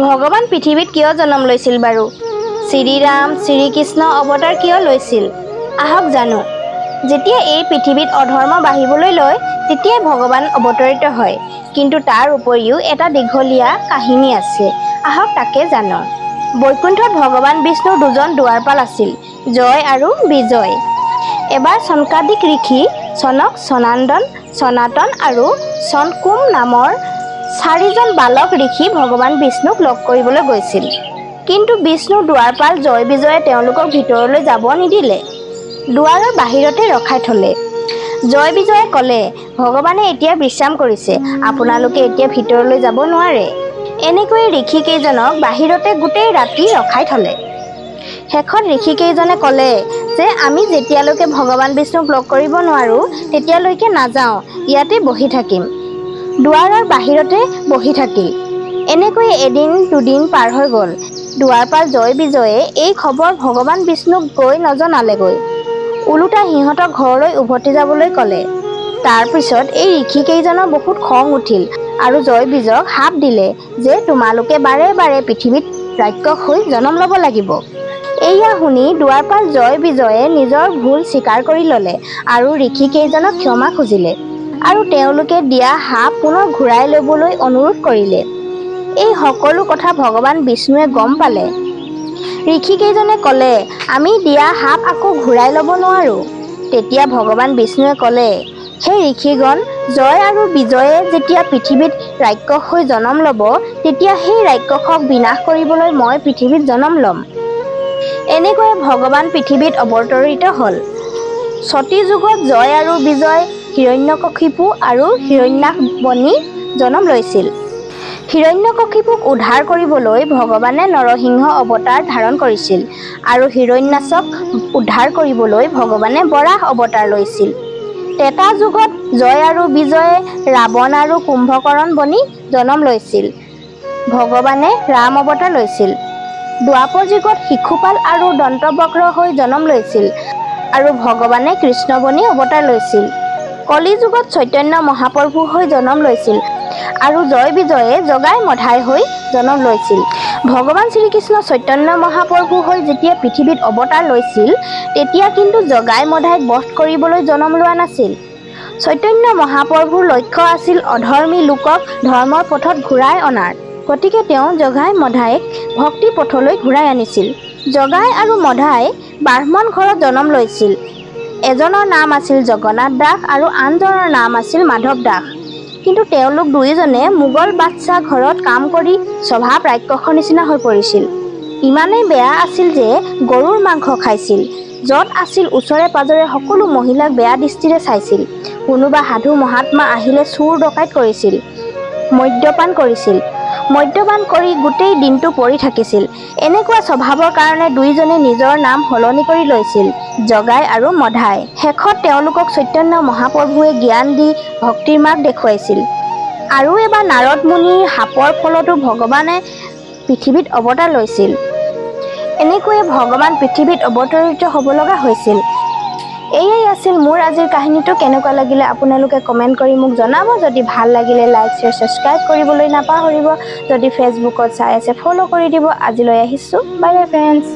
ভগৱান পৃথিৱীত কিয় জন্ম লৈছিল বাৰু? শ্ৰীৰাম শ্ৰীকৃষ্ণ অৱতাৰ কিয় লৈছিল? আহক জানো। যেতিয়া এই পৃথিৱীত অধৰ্ম বাঢ়িবলৈ লয় তেতিয়াই ভগৱান অৱতৰিত হয়। কিন্তু তাৰ উপৰিও এটা দীঘলীয়া কাহিনী আছে। আহক তাকে জানো। বৈকুণ্ঠত ভগৱান বিষ্ণুৰ দুজন দুৱাৰপাল আছিল, জয় আৰু বিজয়। এবাৰ চনকাদিক ঋষি চনক, সনন্দন, সনাতন আৰু চনকুম নামৰ 4জন বালক ঋষি ভগৱান বিষ্ণুক লগ কৰিবলৈ গৈছিল। কিন্তু বিষ্ণুৰ দুৱাৰপাল জয় বিজয়ে তেওঁলোকক ভিতৰলৈ যাব নিদিলে। দুৱাৰৰ বাহিৰতে ৰখাই থলে। জয় বিজয়ে ক'লে, ভগৱানে এতিয়া বিশ্ৰাম কৰিছে, আপোনালোকে এতিয়া ভিতৰলৈ যাব নোৱাৰে। এনেকৈয়ে ঋষিকেইজনক বাহিৰতে গোটেই ৰাতি ৰখাই থলে। শেষত ঋষিকেইজনে ক'লে যে আমি যেতিয়ালৈকে ভগৱান বিষ্ণুক লগ কৰিব নোৱাৰো তেতিয়ালৈকে নাযাওঁ, ইয়াতে বহি থাকিম। দুৱাৰৰ বাহিৰতে বহি থাকিল। এনেকৈয়ে এদিন দুদিন পাৰ হৈ গ'ল। দুৱাৰপাল জয় বিজয়ে এই খবৰ ভগৱান বিষ্ণুক গৈ নজনালেগৈ। ওলোটা সিহঁতক ঘৰলৈ উভতি যাবলৈ ক'লে। তাৰ পিছত এই ঋষিকেইজনৰ বহুত খং উঠিল আৰু জয় বিজয়ক শাপ দিলে যে তোমালোকে বাৰে বাৰে পৃথিৱীত ৰাক্ষস হৈ জন্ম ল'ব লাগিব। এয়া শুনি দুৱাৰপাল জয় বিজয়ে নিজৰ ভুল স্বীকাৰ কৰি ল'লে আৰু ঋষিকেইজনক ক্ষমা খুজিলে আৰু তেওঁলোকে দিয়া শাপ পুনৰ ঘূৰাই ল'বলৈ অনুৰোধ কৰিলে। এই সকলো কথা ভগৱান বিষ্ণুৱে গম পালে। ঋষিকেইজনে ক'লে, আমি দিয়া শাপ আকৌ ঘূৰাই ল'ব নোৱাৰো। তেতিয়া ভগৱান বিষ্ণুৱে ক'লে, হে ঋষিগণ, জয় আৰু বিজয়ে যেতিয়া পৃথিৱীত ৰাক্ষস হৈ জন্ম ল'ব তেতিয়া সেই ৰাক্ষসক বিনাশ কৰিবলৈ মই পৃথিৱীত জন্ম ল'ম। এনেকৈয়ে ভগৱান পৃথিৱীত অৱতৰিত হ'ল। সতী যুগত জয় আৰু বিজয় হিৰণ্যকশিপু আৰু হিৰণ্যাক্ষ জন্ম লৈছিল। হিৰণ্যকশিপুক উদ্ধাৰ কৰিবলৈ ভগৱানে নৰসিংহ অৱতাৰ ধাৰণ কৰিছিল আৰু হিৰণ্যাক্ষক উদ্ধাৰ কৰিবলৈ ভগৱানে বৰাহ অৱতাৰ লৈছিল। ত্ৰেতা যুগত জয় আৰু বিজয়ে ৰাৱণ আৰু কুম্ভকৰ্ণ বনি জন্ম লৈছিল। ভগৱানে ৰাম অৱতাৰ লৈছিল। দ্বাপৰ যুগত শিশুপাল আৰু দন্তবক্ৰ হৈ জন্ম লৈছিল আৰু ভগৱানে কৃষ্ণ বনি অৱতাৰ লৈছিল। কলি যুগত চৈতন্য মহাপ্ৰভু হৈ জন্ম লৈছিল আৰু জয় বিজয়ে জগাই মধাই হৈ জন্ম লৈছিল। ভগৱান শ্ৰীকৃষ্ণ চৈতন্য মহাপ্ৰভু হৈ যেতিয়া পৃথিৱীত অৱতাৰ লৈছিল তেতিয়া কিন্তু জগাই মধাইক বধ কৰিবলৈ জন্ম লোৱা নাছিল। চৈতন্য মহাপ্ৰভুৰ লক্ষ্য আছিল অধৰ্মী লোকক ধৰ্মৰ পথত ঘূৰাই অনাৰ। গতিকে তেওঁ জগাই মধাইক ভক্তি পথলৈ ঘূৰাই আনিছিল। জগাই আৰু মধাই ব্ৰাহ্মণ ঘৰত জন্ম লৈছিল। এজনৰ নাম আছিল জগন্নাথ দাস আৰু আনজনৰ নাম আছিল মাধৱ দাস। কিন্তু তেওঁলোক দুয়োজনে মোগল বাদশ্বাহ ঘৰত কাম কৰি স্বভাৱ ৰাক্ষসৰ নিচিনা হৈ পৰিছিল। ইমানেই বেয়া আছিল যে গৰুৰ মাংস খাইছিল। য'ত আছিল ওচৰে পাজৰে সকলো মহিলাক বেয়া দৃষ্টিৰে চাইছিল। কোনোবা সাধু মহাত্মা আহিলে চুৰ ডকাইত কৰিছিল। মদ্যপান কৰিছিল। মদ্যপান কৰি গোটেই দিনটো পৰি থাকিছিল। এনেকুৱা স্বভাৱৰ কাৰণে দুয়োজনে নিজৰ নাম সলনি কৰি লৈছিল, জগাই আৰু মধাই। শেষত তেওঁলোকক চৈতন্য মহাপ্ৰভুৱে জ্ঞান দি ভক্তিৰ মাৰ্গ দেখুৱাইছিল। আৰু এবাৰ নাৰদ মুনিৰ শাপৰ ফলতো ভগৱানে পৃথিৱীত অৱতাৰ লৈছিল। এনেকৈয়ে ভগৱান পৃথিৱীত অৱতৰিত হ'ব লগা হৈছিল। এয়াই আছিল মোৰ আজিৰ কাহিনীটো। কেনেকুৱা লাগিলে আপোনালোকে কমেণ্ট কৰি মোক জনাব। যদি ভাল লাগিলে লাইক, শ্বেয়াৰ, ছাবস্ক্ৰাইব কৰিবলৈ নাপাহৰিব। যদি ফেচবুকত চাই আছে ফ'ল' কৰি দিব। আজিলৈ আহিছোঁ। Bye bye friends.